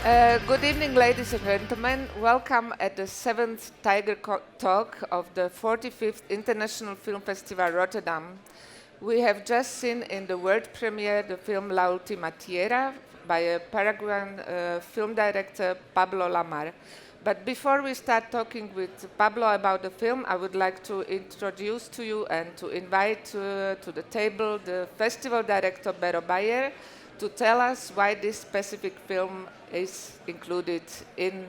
Good evening, ladies and gentlemen. Welcome at the 7th Tiger Talk of the 45th International Film Festival Rotterdam. We have just seen in the world premiere the film La Última, Tierra by a Paraguayan film director, Pablo Lamar. But before we start talking with Pablo about the film, I would like to introduce to you and to invite to the table the festival director, Bero Bayer, to tell us why this specific film is included in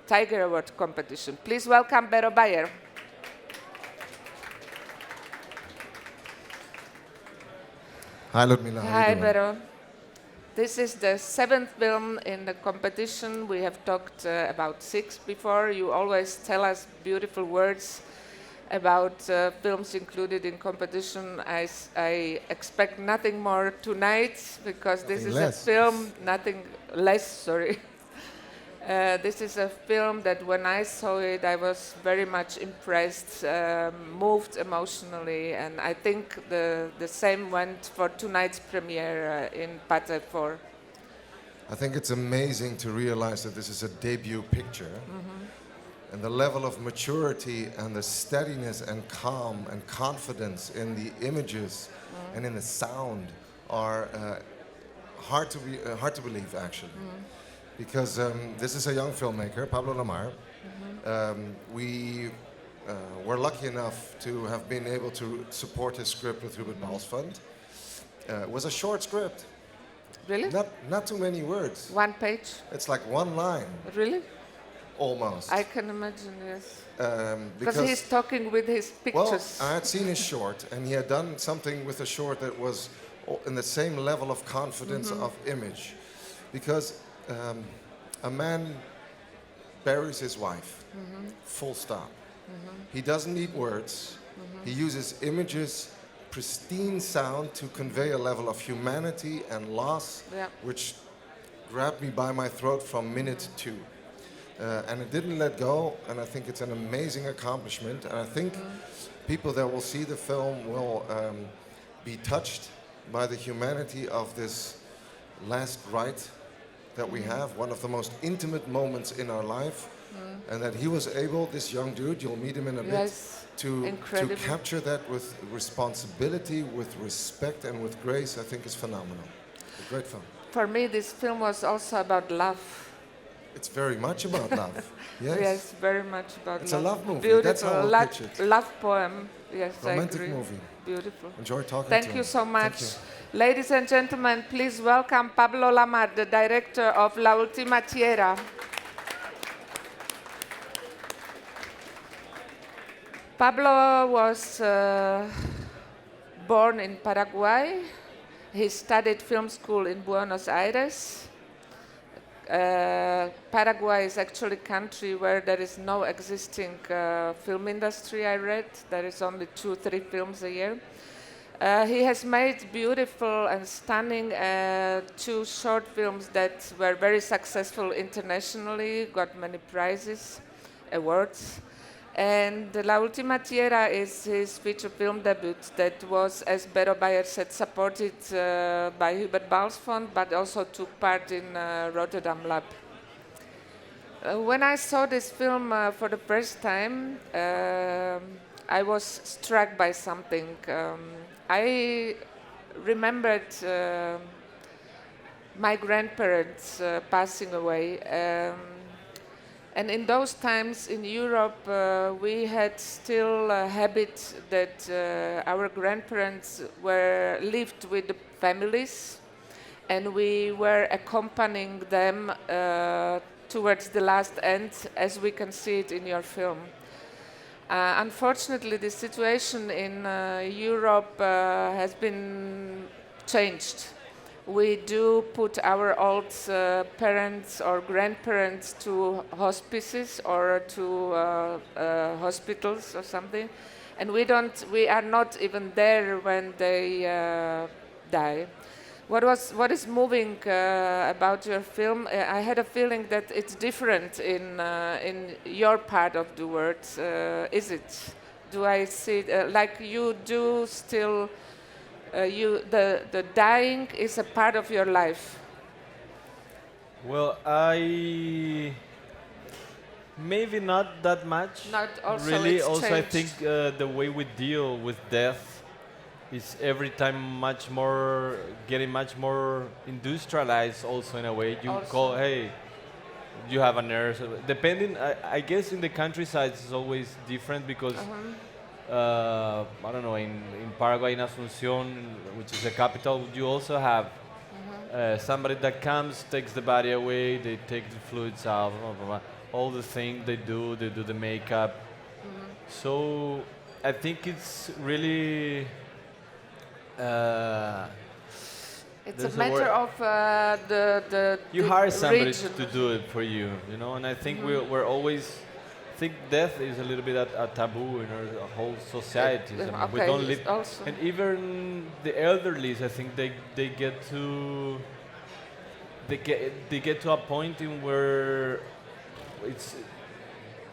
Tiger Award competition. Please welcome Bero Bayer. Hi, Ludmila. Hi, Bero. This is the 7th film in the competition. We have talked about 6 before. You always tell us beautiful words about films included in competition. I expect nothing more tonight because this is a film, nothing less, sorry. This is a film that when I saw it, I was very much impressed, moved emotionally, and I think the same went for tonight's premiere in Pate 4. I think it's amazing to realize that this is a debut picture. And the level of maturity and the steadiness and calm and confidence in the images and in the sound are hard to believe, actually. Because this is a young filmmaker, Pablo Lamar. We were lucky enough to have been able to support his script with Hubert Bals Fund. It was a short script. Really? Not too many words. 1 page? It's like one line. Really? Almost. I can imagine, yes. Because he's talking with his pictures. Well, I had seen his short, and he had done something with the short that was in the same level of confidence of image. Because a man buries his wife, full stop. He doesn't need words. He uses images, pristine sound to convey a level of humanity and loss, which grabbed me by my throat from minute 2. And it didn't let go, and I think it's an amazing accomplishment. And I think people that will see the film will be touched by the humanity of this last rite that we have, one of the most intimate moments in our life, and that he was able, this young dude, you'll meet him in a bit, to capture that with responsibility, with respect, and with grace. I think is phenomenal. A great film. For me, this film was also about love. It's very much about love. Yes. Yes, very much about it's love. It's a love movie. Beautiful. That's how I picture it. Love poem. Yes, romantic I agree. movie. Beautiful. Enjoy talking Thank to you him. so much. Thank you. Ladies and gentlemen, please welcome Pablo Lamar, the director of La Última, Tierra. Pablo was born in Paraguay. He studied film school in Buenos Aires. Paraguay is actually a country where there is no existing film industry, I read. There is only 2-3 films a year. He has made beautiful and stunning 2 short films that were very successful internationally, got many prizes, awards. And La Última, Tierra is his feature film debut that was, as Bero Bayer said, supported by Hubert Bals Fund, but also took part in Rotterdam Lab. When I saw this film for the first time, I was struck by something. I remembered my grandparents passing away. And in those times in Europe, we had still a habit that our grandparents lived with the families, and we were accompanying them towards the last end, as we can see it in your film. Unfortunately, the situation in Europe has been changed. We do put our old parents or grandparents to hospices or to hospitals or something, and we are not even there when they die. What is moving about your film? I had a feeling that it's different in your part of the world. Is it? Do I see it, like you do still? The dying is a part of your life. Well, I maybe not that much. Not also Really, it's also I changed. think the way we deal with death is every time much more getting much more industrialized. Also in a way, you Also. call hey, you have a nurse. Depending, I guess in the countryside it's always different because I don't know in Paraguay in Asunción, which is the capital, you also have somebody that comes, takes the body away, they take the fluids out, blah, blah, blah. All the things they do the makeup. So I think it's really uh, It's a there's a matter word. of the You hire somebody region. to do it for you, you know. And I think we're always think death is a little bit a taboo in our whole society. I mean, we okay, don't live, also. and even the elderly, I think they get to they get to a point in where it's.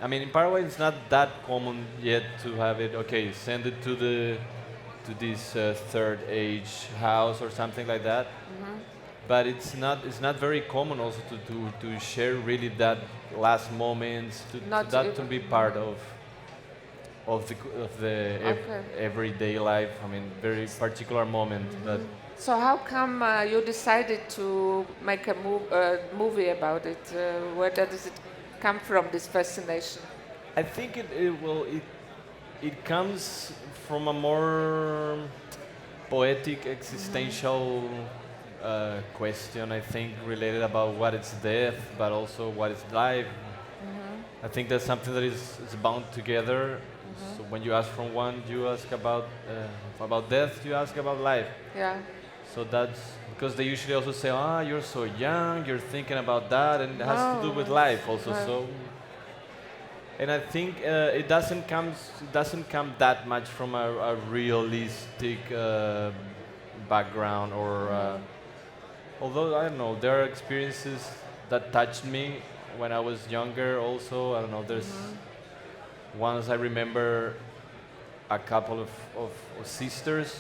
I mean, in Paraguay, it's not that common yet to have it. Okay, send it to the to this third age house or something like that. But it's not very common also to share really that last moments Not to that to even- be part of the Okay. everyday life. I mean, very particular moment. But So how come you decided to make a movie about it? Where does it come from, this fascination? I think it comes from a more poetic existential question. I think related about what is death, but also what is life. I think that's something that is bound together. So when you ask from one, you ask about death. You ask about life. Yeah. So that's because they usually also say, "Ah, you're so young. You're thinking about that," and it has to do with life also. Right. So, and I think it doesn't come that much from a realistic background or. Although I don't know, there are experiences that touched me when I was younger. Also, I don't know. There's once I remember a couple of sisters.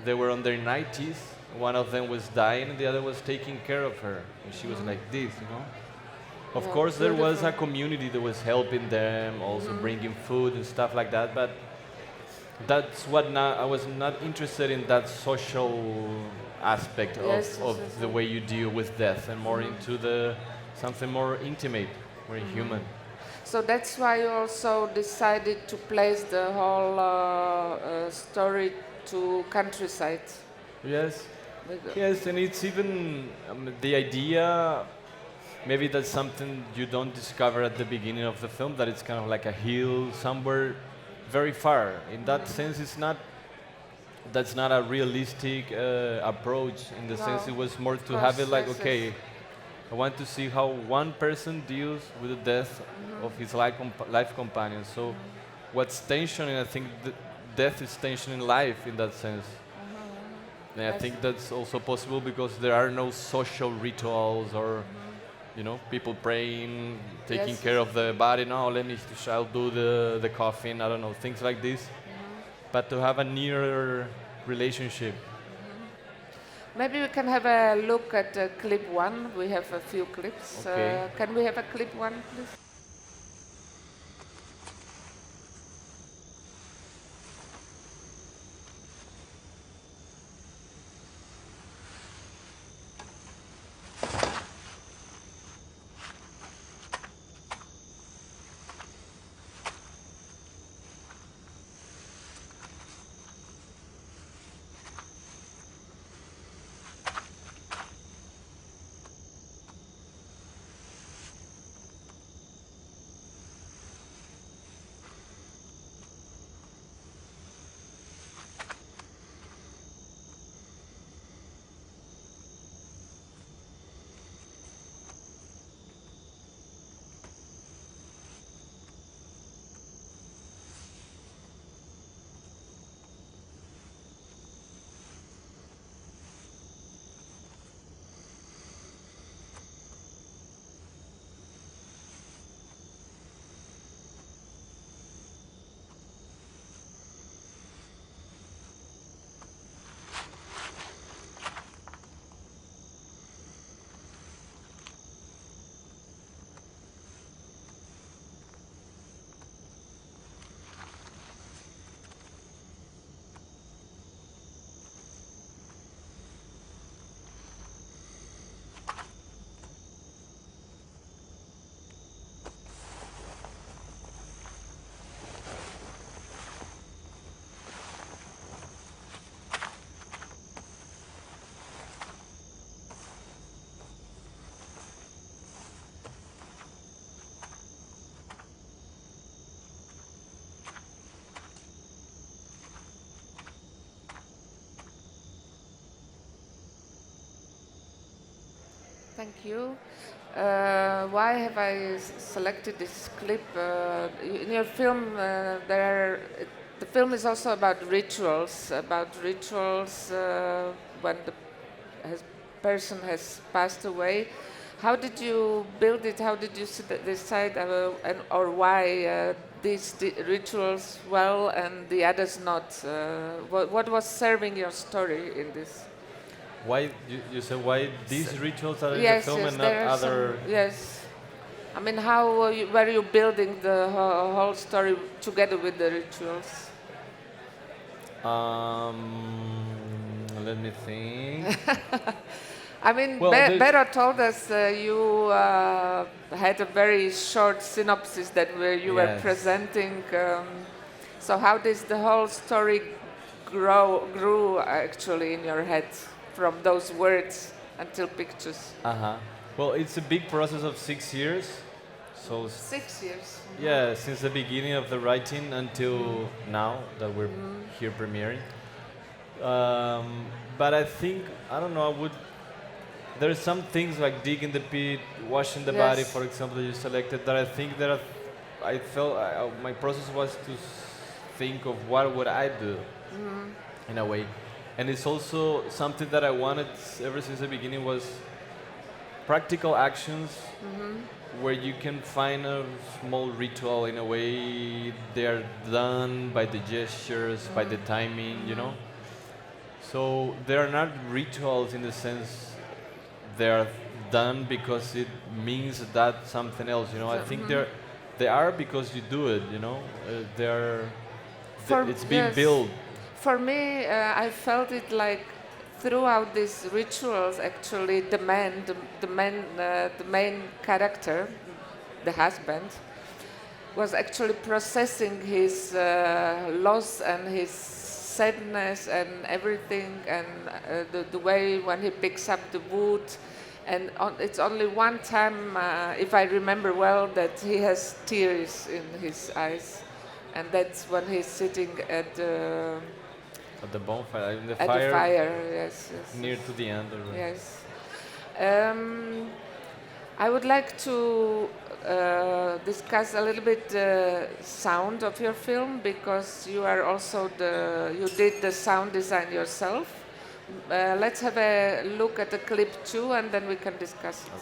They were on their 90s. One of them was dying, and the other was taking care of her. And she was like this, you know. Of Yeah, course, there was a beautiful. community that was helping them, also bringing food and stuff like that. But that's what I was not interested in that social aspect Yes, of yes, the yes. way you deal with death, and more into the something more intimate, more human. So that's why you also decided to place the whole story to countryside. Yes. With- Yes, and it's even the idea. Maybe that's something you don't discover at the beginning of the film. That it's kind of like a hill somewhere very far. In that sense, it's not. That's not a realistic approach. In the sense, No, it was more to course, have it like, yes, yes. okay, I want to see how one person deals with the death of his life companion. So, what's tension? And I think death is tension in life in that sense. And I think that's also possible because there are no social rituals or, you know, people praying, taking Yes, care yes. of the body. No, I'll do the coffin. I don't know, things like this. But to have a nearer relationship. Maybe we can have a look at clip one. We have a few clips. Okay. Can we have a clip one, please? thank you. Why have I selected this clip? In your film, the film is also about rituals when the person has passed away. How did you build it? How did you decide, or why these rituals well and the others not? What was serving your story in this? Why you said why these rituals are in the Yes, film yes, and not there are other? some. Yes, I mean, how were you building the whole story together with the rituals? Let me think. I mean, Well, Bero told us you had a very short synopsis that where you were Yes. presenting. So how does the whole story grew actually in your head from those words until pictures? Uh-huh. Well, it's a big process of 6 years. So 6 years. yeah, since the beginning of the writing until now that we're here premiering. But I think I don't know. There's some things like digging the pit, washing the body, Yes. for example, that you selected. That I think that I felt my process was to think of what would I do in a way, and it's also something that I wanted ever since the beginning was practical actions where you can find a small ritual in a way they are done by the gestures, by the timing, you know. So they are not rituals in the sense they are done because it means that something else, you know. I think they are because you do it, you know. It's being Yes. built. For me, I felt it like throughout these rituals, actually, the main character, the husband, was actually processing his loss and his sadness and everything, and the way when he picks up the wood. And it's only one time, if I remember well, that he has tears in his eyes. And that's when he's sitting at the bonfire, in the at fire, the fire. Yes, yes. near to the end. Yes. I would like to discuss a little bit the sound of your film, because you are also you did the sound design yourself. Let's have a look at the clip too, and then we can discuss it.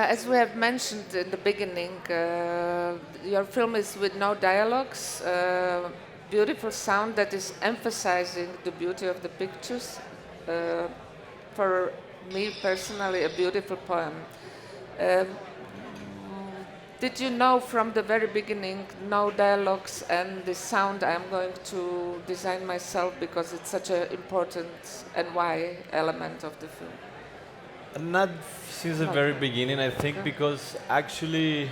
as we have mentioned in the beginning, your film is with no dialogues, beautiful sound that is emphasizing the beauty of the pictures. For me personally, a beautiful poem. Um, did you know from the very beginning, no dialogues and the sound I'm going to design myself because it's such an important and why element of the film? Not since the very beginning, I think, because actually,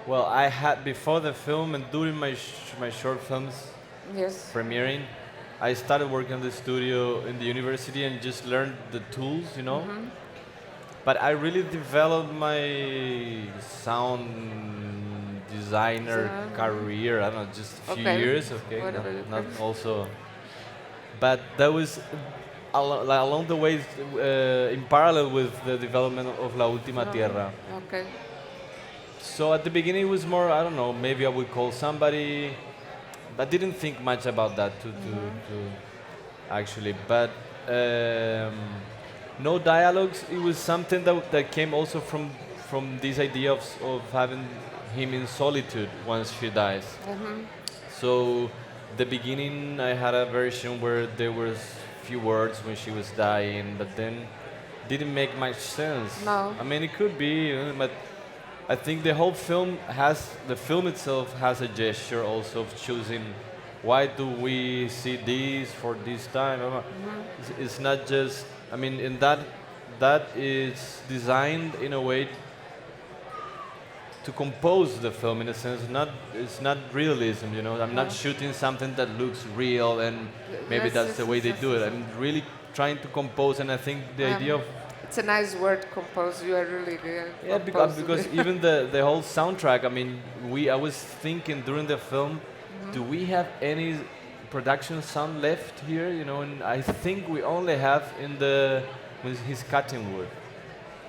well, I had before the film and during my short films Yes. premiering, I started working in the studio in the university and just learned the tools, you know. But I really developed my sound designer career. I don't know, just a few years, okay, Whatever you not can. also. But that was along the way, in parallel with the development of La Última Tierra. Okay. So at the beginning it was more, I don't know, maybe I would call somebody. I didn't think much about that to actually, but no dialogues. It was something that came also from this idea of having him in solitude once she dies. So the beginning I had a version where there was few words when she was dying, but then didn't make much sense. No. I mean, it could be, but I think the whole the film itself has a gesture also of choosing why do we see this for this time. It's not just, I mean, in that is designed in a way to compose the film in a sense. It's not realism, you know. I'm not shooting something that looks real and maybe Yes, that's yes, the way yes, they yes, do it. yes. I'm really trying to compose, and I think the idea of It's a nice word, compose. You are really good. yeah, because even the whole soundtrack. I mean, I was thinking during the film, do we have any production sound left here? You know, and I think we only have when he's cutting wood,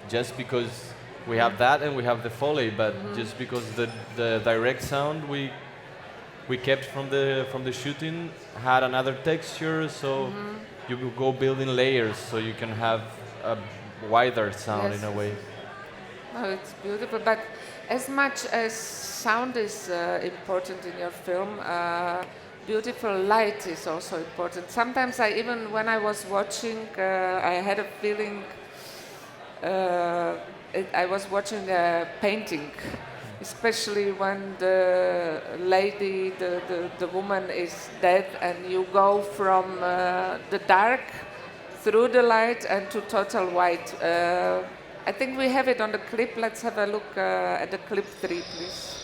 just because we have that and we have the Foley, but just because the direct sound we kept from the shooting had another texture, so you will go building layers so you can have a wider sound in a way. Oh, it's beautiful. But as much as sound is important in your film, beautiful light is also important. Sometimes when I was watching, I had a feeling I was watching a painting, especially when the lady, the woman is dead and you go from the dark through the light and to total white. I think we have it on the clip. Let's have a look at the clip 3, please.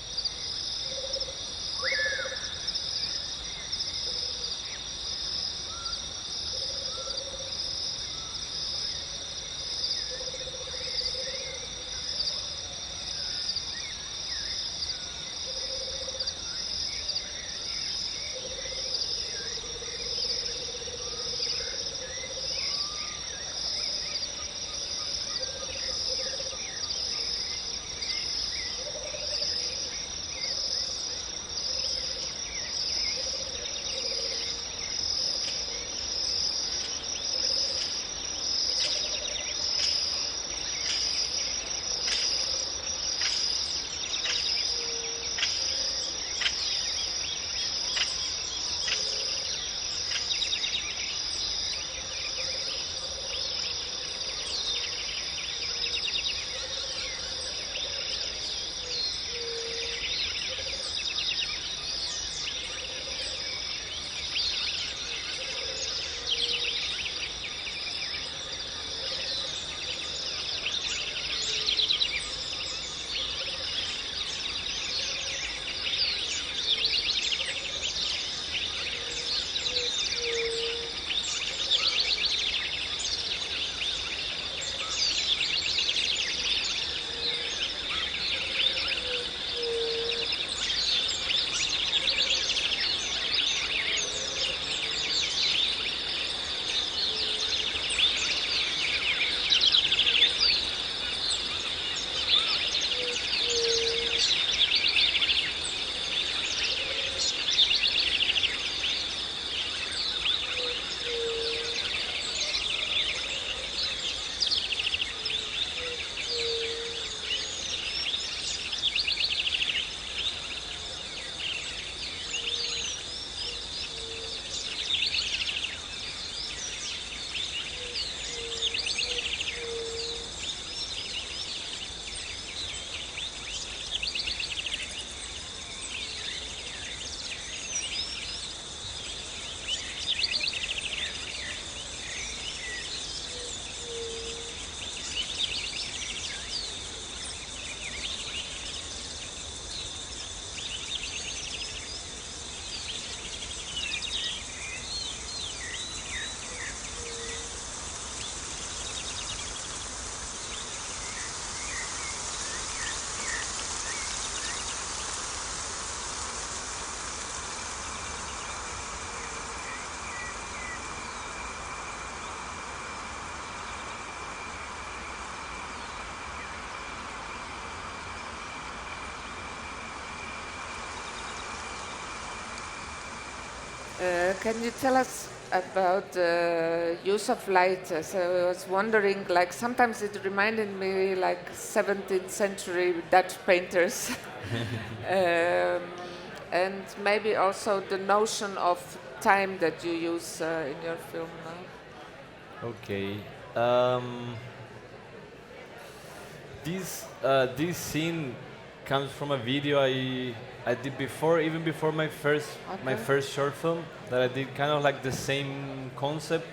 Can you tell us about the use of light? So I was wondering, like sometimes it reminded me like 17th century Dutch painters, um, and maybe also the notion of time that you use in your film. Okay. This scene comes from a video I did before, even before my Okay. first short film that I did, kind of like the same concept,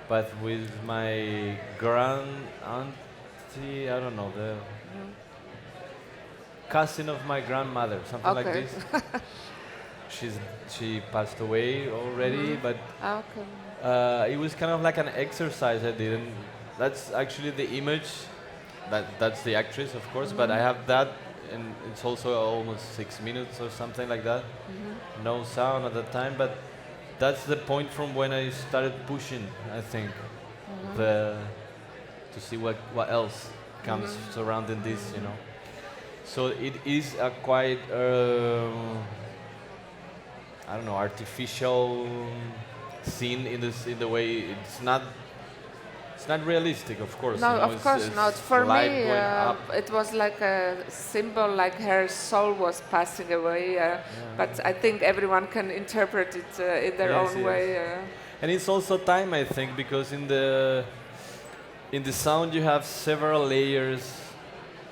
but with my grand auntie. I don't know, the cousin of my grandmother, something like Okay. this. She passed away already, but Okay. it was kind of like an exercise I did, and that's actually the image. That's the actress, of course, but I have that, and it's also almost 6 minutes or something like that. No sound at the time, but that's the point from when I started pushing. I think the to see what else comes surrounding this, you know. So it is a quite I don't know, artificial scene in the way it's not realistic, of course. No, you know, of course it's not. For light me, going up. it was like a symbol, like her soul was passing away. But I think everyone can interpret it in their Yes, own yes. way. And it's also time, I think, because in the sound you have several layers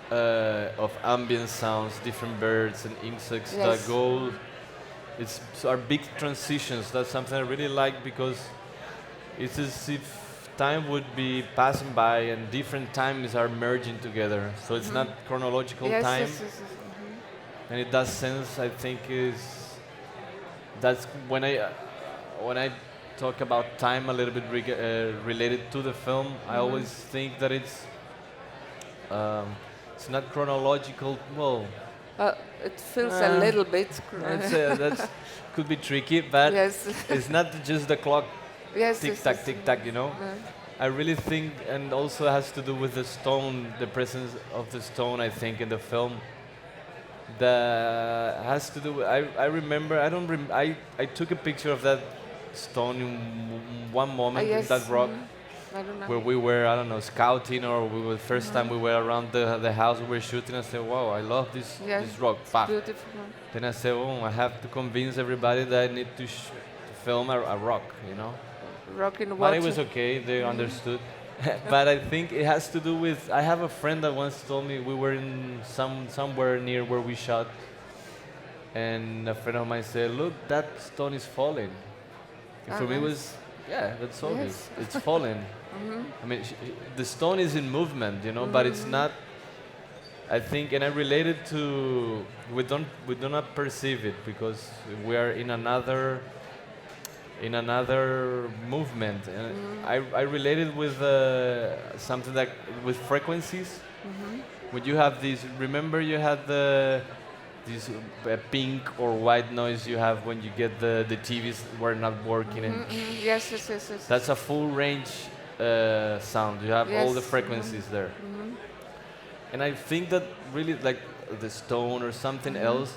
of ambient sounds, different birds and insects that Yes. go. Are big transitions. That's something I really like because it's as if time would be passing by and different times are merging together. So it's not chronological Yes, time, yes, yes, yes. and in that sense, I think that's when I talk about time a little bit related to the film. I always think that it's not chronological. Well, It feels a little bit. that's could be tricky, but Yes. it's not just the clock Yes, tick yes, tack yes. tick tack. You know, I really think, and also has to do with the stone, the presence of the stone. I think in the film, that has to do with. I remember. I don't. I took a picture of that stone in one moment in Yes. that rock. I don't know. Where we were, I don't know, scouting, or we were the first time we were around the house we were shooting. I said, wow, I love Yes, this rock. Pah. beautiful. Then I said, oh, I have to convince everybody that I need to film a rock, you know. Rock in But water. it was okay; they understood. But I think it has to do with. I have a friend that once told me we were in somewhere near where we shot, and a friend of mine said, "Look, that stone is falling." And for me, it nice. was yeah, that's obvious. Yes. It's falling. I mean, the stone is in movement, you know, but it's not. I think, and I related to we do not perceive it because we are in another movement, and I related with something like with frequencies. When you have these, remember you had this pink or white noise you have when you get the TVs were not working, and Yes, yes, yes, yes. that's a full range sound. You have all the Yes, frequencies there. And I think that really like the stone or something else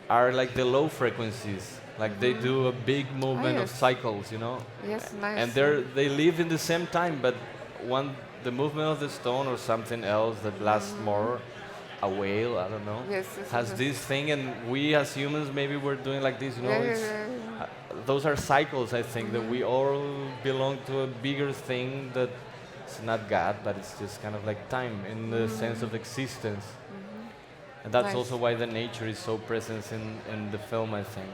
are like the low frequencies. Like they do a big movement of yes. cycles, you know. Yes, nice. And they live in the same time, but the movement of the stone or something else that lasts more, a whale, I don't know, Yes, yes, has yes. this thing, and we as humans maybe we're doing like this, you know. Yeah, yeah, It's, yeah, those are cycles, I think, that we all belong to a bigger thing that it's not God, but it's just kind of like time in the sense of existence. And that's Nice. also why the nature is so present in the film, I think.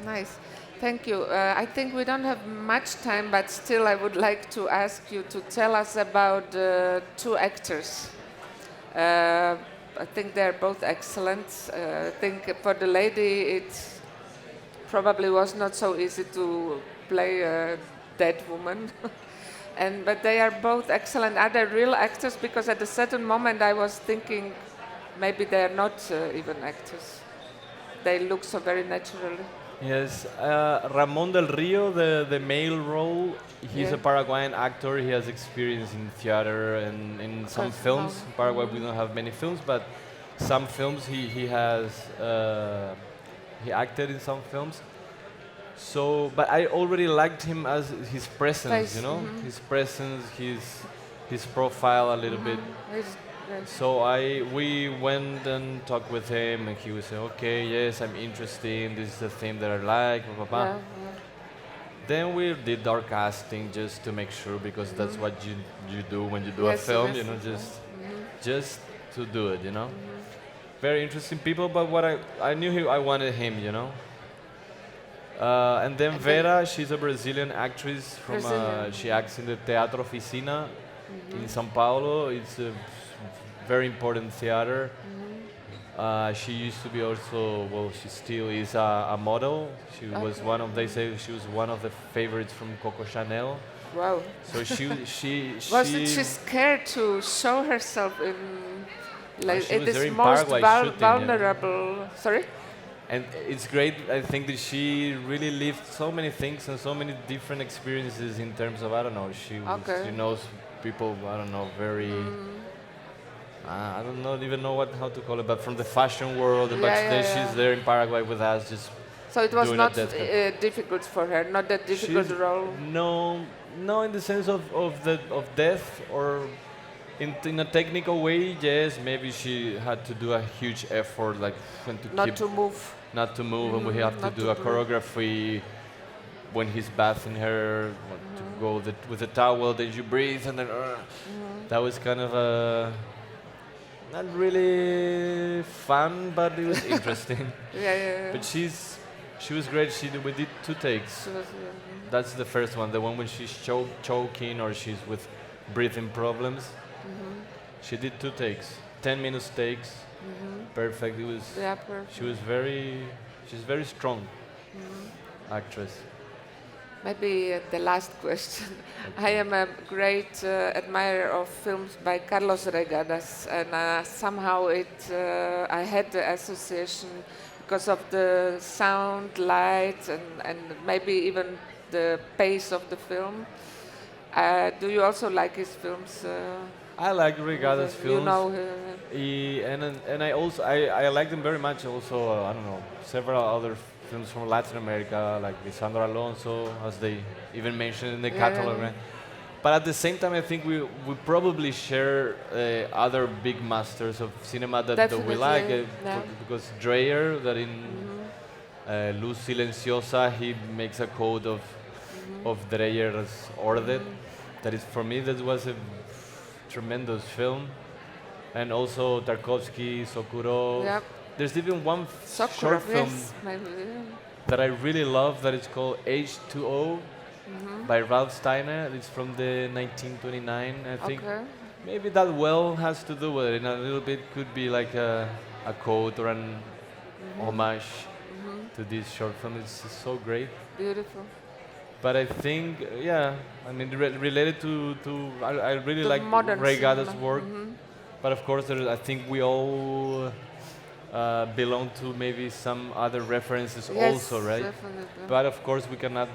Nice. Thank you. I think we don't have much time, but still I would like to ask you to tell us about two actors. I think they're both excellent. I think for the lady it probably was not so easy to play a dead woman. But they are both excellent. Are they real actors? Because at a certain moment I was thinking maybe they are not even actors. They look so very naturally. Yes, Ramon del Rio, the male role, he's Yeah. a Paraguayan actor. He has experience in theater and in some course, films. no. In Paraguay, we don't have many films, but some films he has he acted in some films. So, but I already liked him as his presence, Face, you know, his presence, his profile a little bit. He's great. So we went and talked with him, and he was saying, okay, yes, I'm interested. This is the theme that I like. Blah, blah, blah. Yeah, Then we did our casting just to make sure, because that's what you do when you do a Yes, film, yes, you know, just to do it, you know. Very interesting people, but what I knew I wanted him, you know. And then Vera, she's a Brazilian actress from Brazilian. she acts in the Teatro Oficina in São Paulo. It's a very important theater. She used to be also, well, she still is a model. She was one of, they say she was one of the favorites from Coco Chanel. wow. So she Wasn't she scared to show herself in like she it was is there in most Paraguay shooting, yeah. vulnerable? Sorry. And it's great. I think that she really lived so many things and so many different experiences in terms of, I don't know, Okay. she knows people, I don't know, very I don't know even know how to call it, but from the fashion world. And Yeah, backstage, yeah, yeah. she's there in Paraguay with us, just So it was doing not that kind difficult for her, not that difficult She's- role. No, in the sense of death, or in a technical way, yes. Maybe she had to do a huge effort, like when to Not keep to move. not to move, and we have to not do to a move. choreography when he's bathing her, to go with the towel, then you breathe, and then that was kind of not really fun, but it was interesting. Yeah. But she was great. We did 2 takes. She was, That's the first one, the one when she's choking or she's with breathing problems. She did 2 takes, 10-minute takes. Perfect. It was. yeah, perfect. She's very strong actress. Maybe the last question. I am a great admirer of films by Carlos Regadas, and somehow I had the association because of the sound, light, and maybe even the pace of the film. Do you also like his films? I like Regadas films. You know, And I like them very much. Also, I don't know, several other films from Latin America, like Lisandro Alonso, as they even mentioned in the catalog. Right? But at the same time, I think we probably share other big masters of cinema that we like. yeah. Because Dreyer, that in Luz Silenciosa, he makes a code of Dreyer's Ordet. That is, for me, that was a tremendous film. And also Tarkovsky, Sokurov. Yep. There's even one Sokurov, short film yes, maybe, that I really love, that is called H2O by Ralph Steiner. It's from the 1929. I think Okay. maybe that well has to do with it. And a little bit could be like a quote or an homage to this short film. It's so great. Beautiful. But I think, yeah, I mean, related to I really The like modern Regadas' cinema. work. But of course, I think we all belong to maybe some other references Yes, also, right? definitely. But of course, we cannot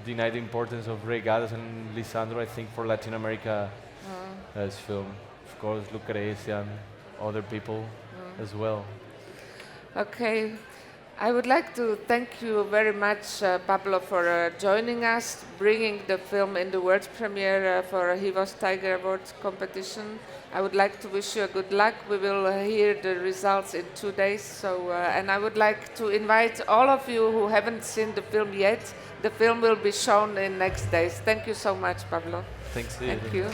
deny the importance of Regadas and Lisandro, I think, for Latin America as film. Of course, Lucrecia and other people as well. Okay. I would like to thank you very much, Pablo, for joining us, bringing the film in the world premiere for Hivos Tiger Award competition. I would like to wish you good luck. We will hear the results in 2 days. So, and I would like to invite all of you who haven't seen the film yet. The film will be shown in next days. Thank you so much, Pablo. Thanks. Thank you.